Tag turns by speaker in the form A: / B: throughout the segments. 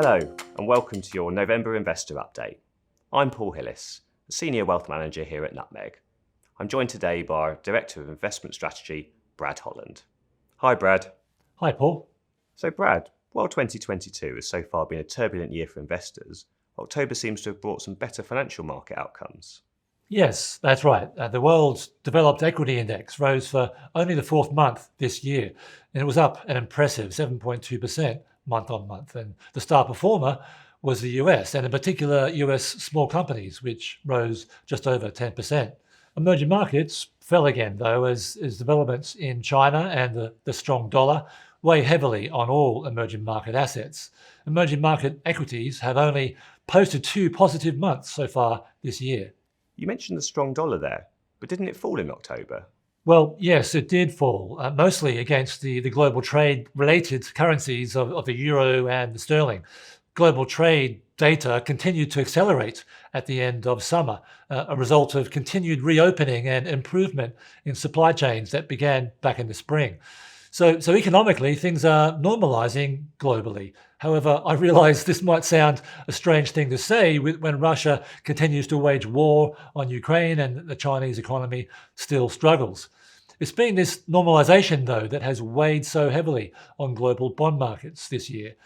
A: Hello and welcome to your November Investor Update. I'm Paul Hillis, the Senior Wealth Manager here at Nutmeg. I'm joined today by our Director of Investment Strategy, Brad Holland. Hi Brad.
B: Hi Paul.
A: So Brad, while 2022 has so far been a turbulent year for investors, October seems to have brought some better financial market outcomes.
B: Yes, that's right. The world's developed equity index rose for only the fourth month this year, and it was up an impressive 7.2% month on month. And the star performer was the US, and in particular US small companies, which rose just over 10%. Emerging markets fell again, though, as developments in China and the strong dollar weigh heavily on all emerging market assets. Emerging market equities have only posted 2 positive months so far this year.
A: You mentioned the strong dollar there, but didn't it fall in October?
B: Well, yes, it did fall, mostly against the global trade-related currencies of the euro and the sterling. Global trade data continued to accelerate at the end of summer, a result of continued reopening and improvement in supply chains that began back in the spring. So economically, things are normalizing globally. However, I realize this might sound a strange thing to say when Russia continues to wage war on Ukraine and the Chinese economy still struggles. It's been this normalization, though, that has weighed so heavily on global bond markets this year.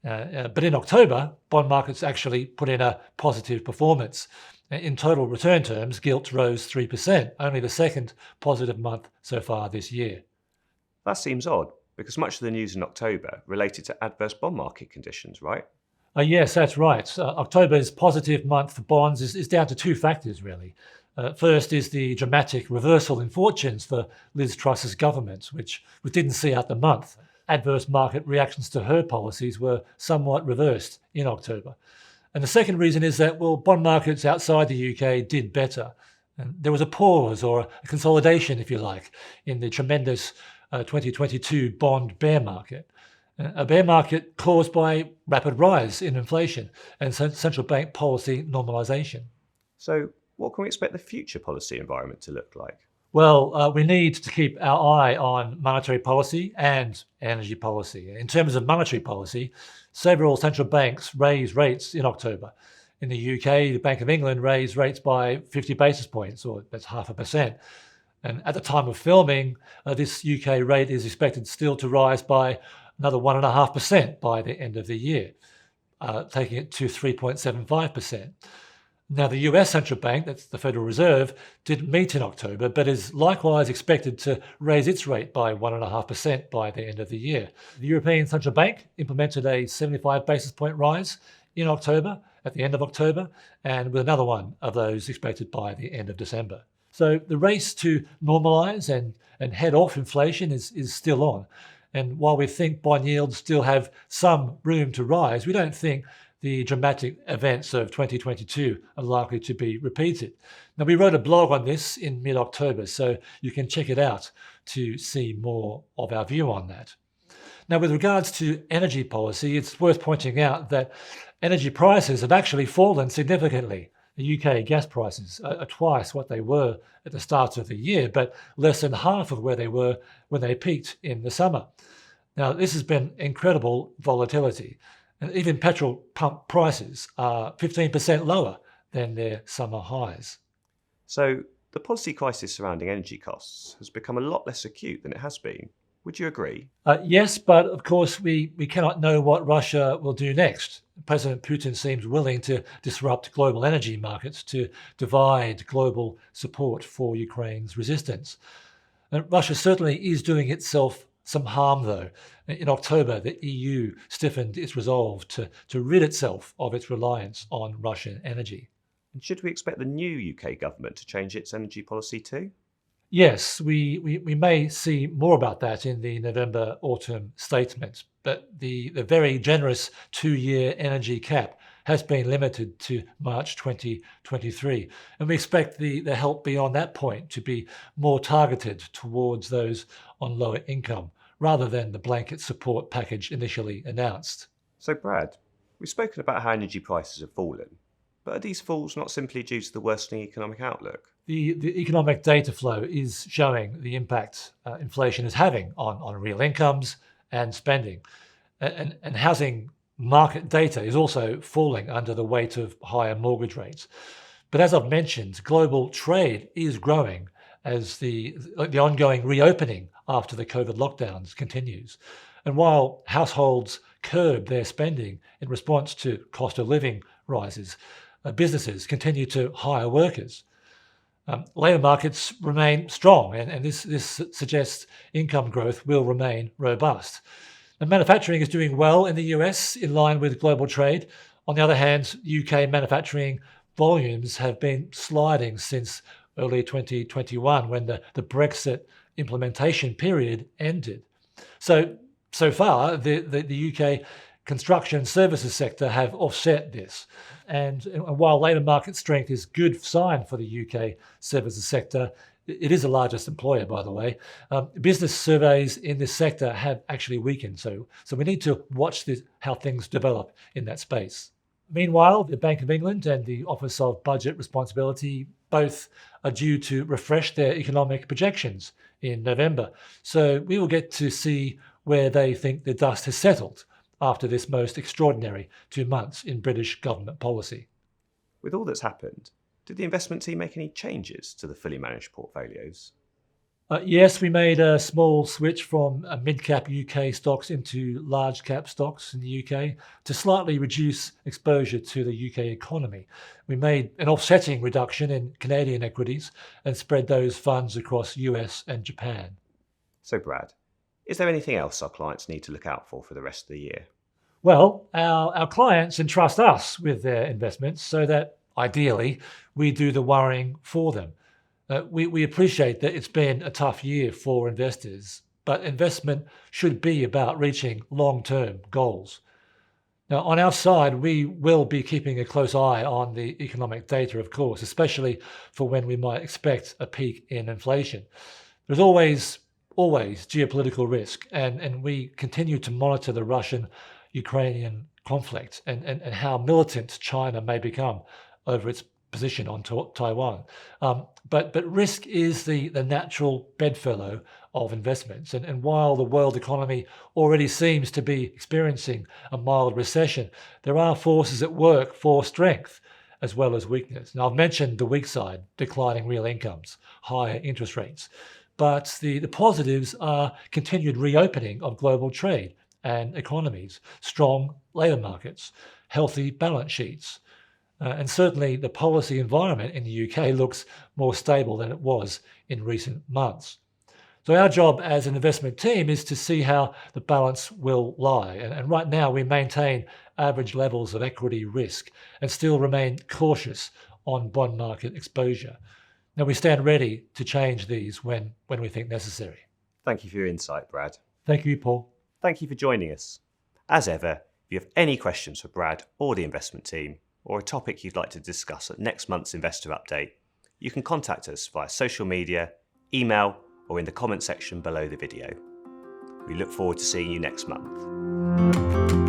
B: But in October, bond markets actually put in a positive performance. In total return terms, gilt rose 3%, only the second positive month so far this year.
A: That seems odd, because much of the news in October related to adverse bond market conditions, right?
B: Yes, that's right. October's positive month for bonds is down to 2 factors, really. First is the dramatic reversal in fortunes for Liz Truss's government, which we didn't see out the month. Adverse market reactions to her policies were somewhat reversed in October. And the second reason is that, bond markets outside the UK did better. And there was a pause, or a consolidation, if you like, in the tremendous 2022 bond bear market. A bear market caused by rapid rise in inflation and central bank policy normalization.
A: So what can we expect the future policy environment to look like?
B: Well, we need to keep our eye on monetary policy and energy policy. In terms of monetary policy, several central banks raised rates in October. In the UK, the Bank of England raised rates by 50 basis points, or that's 0.5%. And at the time of filming, this UK rate is expected still to rise by another 1.5% by the end of the year, taking it to 3.75%. Now, the US Central Bank, that's the Federal Reserve, didn't meet in October, but is likewise expected to raise its rate by 1.5% by the end of the year. The European Central Bank implemented a 75 basis point rise in October, at the end of October, and with another one of those expected by the end of December. So the race to normalise and head off inflation is still on. And while we think bond yields still have some room to rise, we don't think the dramatic events of 2022 are likely to be repeated. Now, we wrote a blog on this in mid-October, so you can check it out to see more of our view on that. Now, with regards to energy policy, it's worth pointing out that energy prices have actually fallen significantly. The UK gas prices are twice what they were at the start of the year, but less than half of where they were when they peaked in the summer. Now, this has been incredible volatility, and even petrol pump prices are 15% lower than their summer highs.
A: So the policy crisis surrounding energy costs has become a lot less acute than it has been. Would you agree?
B: Yes, but of course we cannot know what Russia will do next. President Putin seems willing to disrupt global energy markets to divide global support for Ukraine's resistance. And Russia certainly is doing itself some harm, though. In October, the EU stiffened its resolve to rid itself of its reliance on Russian energy.
A: And should we expect the new UK government to change its energy policy too?
B: Yes, we may see more about that in the November autumn statement, but the very generous 2-year energy cap has been limited to March 2023. And we expect the help beyond that point to be more targeted towards those on lower income, rather than the blanket support package initially announced.
A: So Brad, we've spoken about how energy prices have fallen, but are these falls not simply due to the worsening economic outlook?
B: The economic data flow is showing the impact inflation is having on real incomes and spending. And housing Market data is also falling under the weight of higher mortgage rates. But as I've mentioned, global trade is growing as the ongoing reopening after the COVID lockdowns continues. And while households curb their spending in response to cost of living rises, businesses continue to hire workers. Labour markets remain strong, and this suggests income growth will remain robust. And manufacturing is doing well in the US in line with global trade. On the other hand, UK manufacturing volumes have been sliding since early 2021 when the Brexit implementation period ended. So far, the UK construction services sector have offset this. And while labour market strength is a good sign for the UK services sector, it is the largest employer, by the way. Business surveys in this sector have actually weakened. So we need to watch how things develop in that space. Meanwhile, the Bank of England and the Office of Budget Responsibility both are due to refresh their economic projections in November. So we will get to see where they think the dust has settled after this most extraordinary 2 months in British government policy.
A: With all that's happened, did the investment team make any changes to the fully managed portfolios?
B: Yes, we made a small switch from mid-cap UK stocks into large-cap stocks in the UK to slightly reduce exposure to the UK economy. We made an offsetting reduction in Canadian equities and spread those funds across US and Japan.
A: So Brad, is there anything else our clients need to look out for the rest of the year?
B: Well, our clients entrust us with their investments so that, ideally, we do the worrying for them. We appreciate that it's been a tough year for investors, but investment should be about reaching long-term goals. Now, on our side, we will be keeping a close eye on the economic data, of course, especially for when we might expect a peak in inflation. There's always geopolitical risk, and we continue to monitor the Russian-Ukrainian conflict and how militant China may become over its position on Taiwan. But risk is the natural bedfellow of investments. And while the world economy already seems to be experiencing a mild recession, there are forces at work for strength as well as weakness. Now, I've mentioned the weak side, declining real incomes, higher interest rates. But the positives are continued reopening of global trade and economies, strong labour markets, healthy balance sheets. And certainly the policy environment in the UK looks more stable than it was in recent months. So our job as an investment team is to see how the balance will lie. And right now we maintain average levels of equity risk and still remain cautious on bond market exposure. Now we stand ready to change these when we think necessary.
A: Thank you for your insight, Brad.
B: Thank you, Paul.
A: Thank you for joining us. As ever, if you have any questions for Brad or the investment team, or a topic you'd like to discuss at next month's investor update, you can contact us via social media, email, or in the comment section below the video. We look forward to seeing you next month.